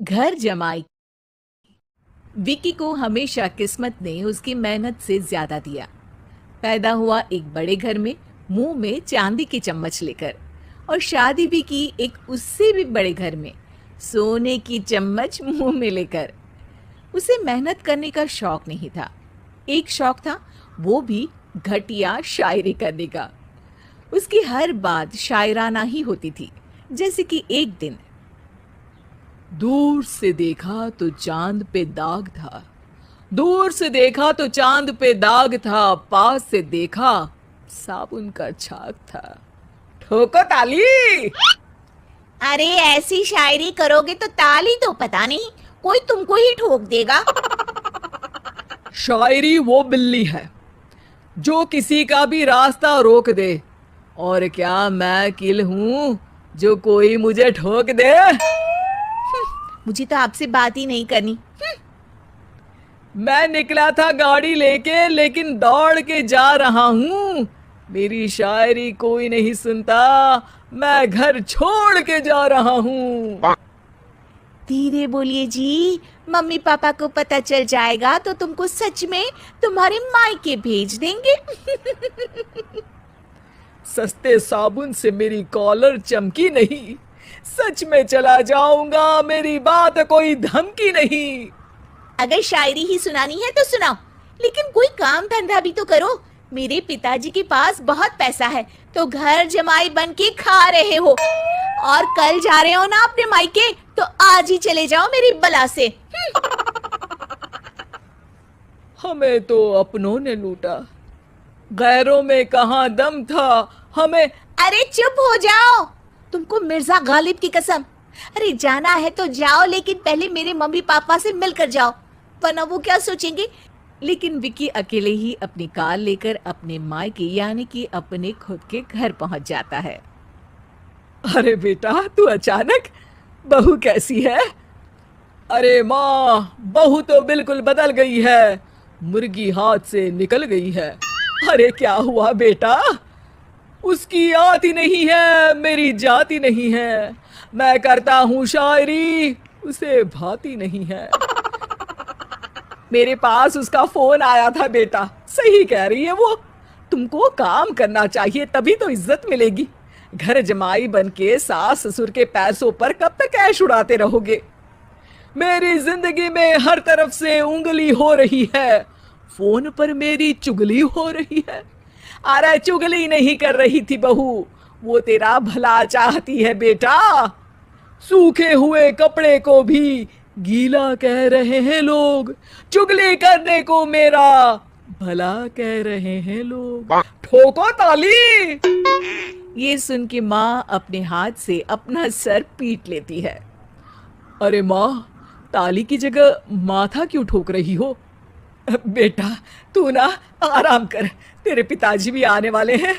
घर जमाई। विकी को हमेशा किस्मत ने उसकी मेहनत से ज्यादा दिया। पैदा हुआ एक बड़े घर में, मुंह में चांदी की चम्मच लेकर, और शादी भी की एक उससे भी बड़े घर में, सोने की चम्मच मुंह में लेकर। उसे मेहनत करने का शौक नहीं था। एक शौक था, वो भी घटिया शायरी करने का। उसकी हर बात शायराना ही होती थी। जैसे कि एक दिन, दूर से देखा तो चांद पे दाग था, दूर से देखा तो चांद पे दाग था, पास से देखा साबुन का छाग था। ठोको ताली। अरे ऐसी शायरी करोगे तो ताली तो पता नहीं, कोई तुमको ही ठोक देगा। शायरी वो बिल्ली है जो किसी का भी रास्ता रोक दे, और क्या मैं किल हूं जो कोई मुझे ठोक दे। मुझे तो आपसे बात ही नहीं करनी। मैं निकला था गाड़ी लेके, लेकिन दौड़ के जा रहा हूँ। मेरी शायरी कोई नहीं सुनता, मैं घर छोड़ के जा रहा हूँ। धीरे बोलिए जी, मम्मी पापा को पता चल जाएगा तो तुमको सच में तुम्हारे मायके भेज देंगे। सस्ते साबुन से मेरी कॉलर चमकी नहीं, सच में चला जाऊंगा, मेरी बात कोई धमकी नहीं। अगर शायरी ही सुनानी है तो सुनाओ, लेकिन कोई काम धंधा भी तो करो। मेरे पिताजी के पास बहुत पैसा है, तो घर जमाई बन के खा रहे हो, और कल जा रहे हो ना अपने मायके, तो आज ही चले जाओ मेरी बला से। हमें तो अपनों ने लूटा, गैरों में कहाँ दम था हमें। अरे चुप हो जाओ, तुमको मिर्जा गालिब की कसम। अरे जाना है तो जाओ, लेकिन पहले मेरे मम्मी पापा से मिलकर जाओ, वरना वो क्या सोचेंगे। लेकिन विकी अकेले ही अपनी कार लेकर अपने मायके यानी कि अपने खुद के घर पहुंच जाता है। अरे बेटा, तू अचानक, बहू कैसी है? अरे माँ, बहू तो बिल्कुल बदल गई है, मुर्गी हाथ से निकल गई है। अरे क्या हुआ बेटा? उसकी आती नहीं है, मेरी जाती नहीं है। मैं करता हूँ शायरी, उसे भाती नहीं है। मेरे पास उसका फोन आया था बेटा, सही कह रही है वो। तुमको काम करना चाहिए, तभी तो इज्जत मिलेगी। घर जमाई बन के सास ससुर के पैसों पर कब तक ऐश उड़ाते रहोगे? मेरी जिंदगी में हर तरफ से उंगली हो रही है, फोन पर मेरी चुगली हो रही है। अरे चुगली नहीं कर रही थी बहू, वो तेरा भला चाहती है बेटा। सूखे हुए कपड़े को भी गीला कह रहे हैं लोग, चुगली करने को मेरा भला कह रहे हैं लोग। ठोको ताली। ये सुन के माँ अपने हाथ से अपना सर पीट लेती है। अरे माँ, ताली की जगह माथा क्यों ठोक रही हो? बेटा तू ना आराम कर, तेरे पिताजी भी आने वाले हैं,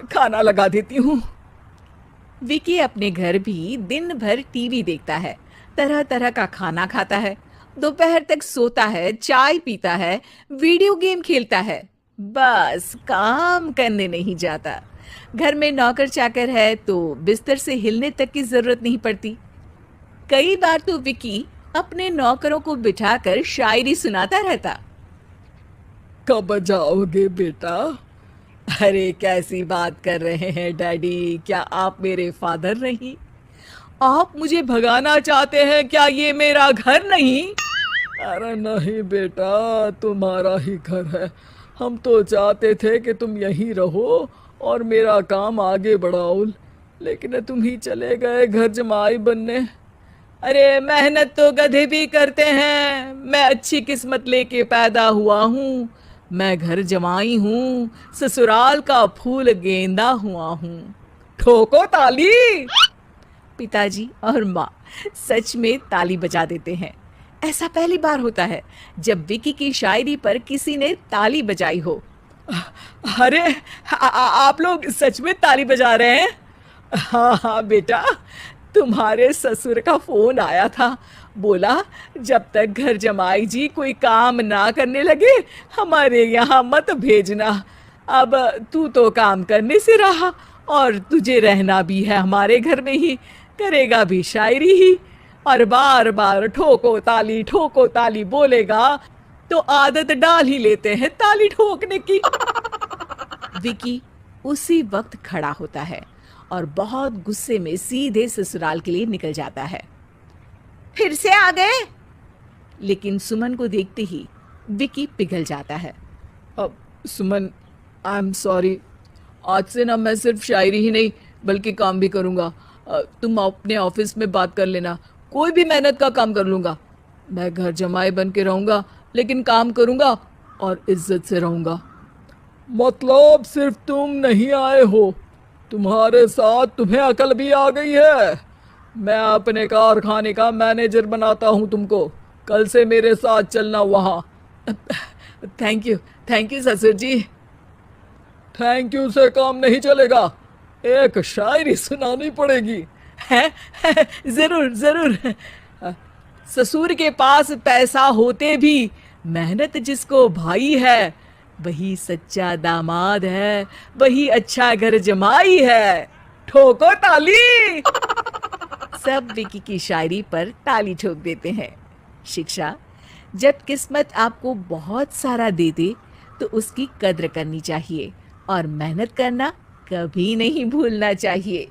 खाना लगा देती हूँ। विकी अपने घर भी दिन भर टीवी देखता है, तरह तरह का खाना खाता है, दोपहर तक सोता है, चाय पीता है, वीडियो गेम खेलता है, बस काम करने नहीं जाता। घर में नौकर चाकर है तो बिस्तर से हिलने तक की जरूरत नहीं पड़ती। कई बार तो विकी अपने नौकरों को बिठाकर शायरी सुनाता रहता। कब जाओगे बेटा? अरे कैसी बात कर रहे हैं डैडी, क्या आप मेरे फादर नहीं? आप मुझे भगाना चाहते हैं क्या? ये मेरा घर नहीं। अरे नहीं बेटा, तुम्हारा ही घर है। हम तो चाहते थे कि तुम यहीं रहो और मेरा काम आगे बढ़ाओ, लेकिन तुम ही चले गए घर जमाई बनने। अरे मेहनत तो गधे भी करते हैं, मैं अच्छी किस्मत लेके पैदा हुआ हूँ, मैं घर जमाई हूँ, ससुराल का फूल गेंदा हुआ हूँ। ठोको ताली। पिताजी और माँ सच में ताली बजा देते हैं। ऐसा पहली बार होता है जब विकी की शायरी पर किसी ने ताली बजाई हो। अरे आप लोग सच में ताली बजा रहे हैं? हाँ हाँ बेटा, तुम्हारे ससुर का फोन आया था, बोला जब तक घर जमाई जी कोई काम ना करने लगे हमारे यहाँ मत भेजना। अब तू तो काम करने से रहा और तुझे रहना भी है हमारे घर में ही, करेगा भी शायरी ही। और बार बार ठोको ताली बोलेगा तो आदत डाल ही लेते हैं ताली ठोकने की। विकी उसी वक्त खड़ा होता है और बहुत गुस्से में सीधे ससुराल के लिए निकल जाता है। फिर से आ गए? लेकिन सुमन को देखते ही विकी पिघल जाता है। अब सुमन, आई एम सॉरी, आज से ना मैं सिर्फ शायरी ही नहीं बल्कि काम भी करूँगा। तुम अपने ऑफिस में बात कर लेना, कोई भी मेहनत का काम कर लूँगा। मैं घर जमाई बन के रहूँगा लेकिन काम करूँगा और इज्जत से रहूँगा। मतलब सिर्फ तुम नहीं आए हो, तुम्हारे साथ तुम्हें अकल भी आ गई है। मैं अपने कारखाने का मैनेजर बनाता हूँ तुमको, कल से मेरे साथ चलना वहाँ। थैंक यू ससुर जी। थैंक यू से काम नहीं चलेगा, एक शायरी सुनानी पड़ेगी। है जरूर जरूर। ससुर के पास पैसा होते भी मेहनत जिसको भाई है, वही सच्चा दामाद है, वही अच्छा घर जमाई है। ठोको ताली। सब विकी की शायरी पर ताली ठोक देते हैं। शिक्षा: जब किस्मत आपको बहुत सारा दे दे तो उसकी कद्र करनी चाहिए और मेहनत करना कभी नहीं भूलना चाहिए।